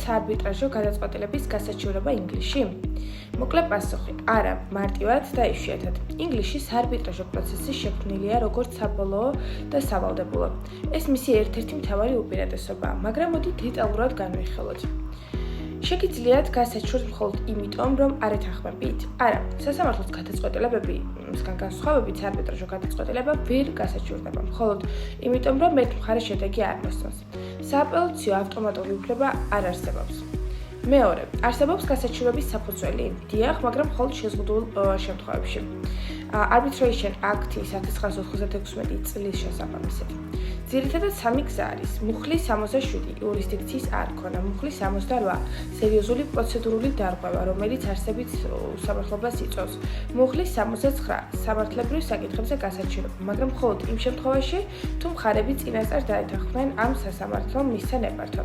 საარბიტრაჟო გადაწყვეტილების გასაჩივრება ინგლისში? მოკლე პასუხი: არა, მარტივად და იშვიათად. ინგლისში საარბიტრაჟო პროცესი შექმნილია როგორც საბოლოო და სავალდებულო. ეს მისი ერთ-ერთი მთავარი უპირატესობაა, მაგრამ მოდით დეტალურად განვიხილოთ. შეგიძლიათ გასაჩვენოთ მხოლოდ იმიტომ, რომ არ ეთანხმებით? არა, სასამართლოს გადაწყვეტილებებისგან განსხვავებით საარბიტრაჟო გადაწყვეტილება ვერ გასაჩივრდება, მხოლოდ იმიტომ, რომ ერთ მხარეს შედეგი არ მოსწონს. სააპელაციო ავტომატური უფლება არ არსებობს. მეორე, არსებობს გასაჩივრების საფუძველი? დიახ, მაგრამ მხოლოდ შეზღუდულ შემთხვევებში. Arbitration Act-ის 1996 წლის შესაბამისად. ძირითადად სამი გზა არის: მუხლის 67 იურისდიქციის არ ქონა, მუხლის 68 სერიოზული პროცედურული დარღვევა, რომელიც არსებით უსამართლობას იწვევს, მუხლის 69 სამართლებრივ საკითხებზე გასაჩივრება, მაგრამ მხოლოდ იმ შემთხვევაში, თუ მხარები წინასწარ დაეთანხმნენ ამ სასამართლომ მისცა ნებართვა.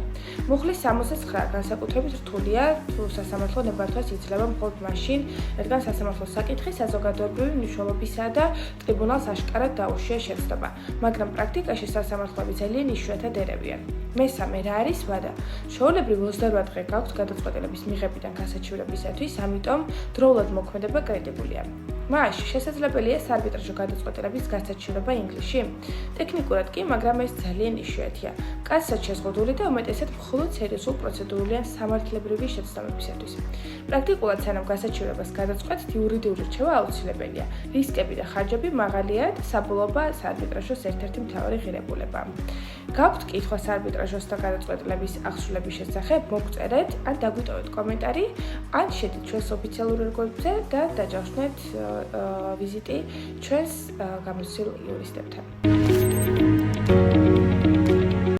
მუხლის 69 განსაკუთრებით რთულია, თუ სასამართლო ნებართვას იძლევა მხოლოდ მაშინ, რადგან სასამართლოს საკითხი საზოგადოებრივი მნიშვნელობისაა და ტრიბუნალს აშკარად დაუშვია შეცდომა, მაგრამ პრაქტიკაში სასამართლოები ძალიან იშვიათად ერევიან. მესამე, რა არის ვადა? ჩვეულებრივ 28 დღე გაქვთ გადაწყვეტილების მიღებიდან გასაჩივრებისათვის, ამიტომ დროულად მოქმედება კრედიტულია. მაშინ შესაძლებელია საარბიტრაჟო გადაწყვეტილების გასაჩივრება ინგლისში? ტექნიკურად კი, მაგრამ ეს ძალიან იშვიათია. კაცსაც შეზღუდული და უმეტესად მხოლოდ სერიოზულ პროცედურული ან სამართლებრივი შეცდომებისათვის. პრაქტიკულად სანამ გასაჩივრებას გადაწყვეტთ, იურიდიული რჩევა აუცილებელია. რისკები და ხარჯები მაღალია და საბოლოოა საარბიტრაჟოს ერთ-ერთი მთავარი ღირებულება. გაქვთ კითხვა საარბიტრაჟოს და გადაწყვეტილების აღსრულების შესახებ, მოგწერეთ ან დაგვიტოვეთ კომენტარი, ან შედით ჩვენს ოფიციალურ რეგულებზე და დაჯავშნეთ ვიზიტი ჩვენს გამოცდილ იურისტებთან.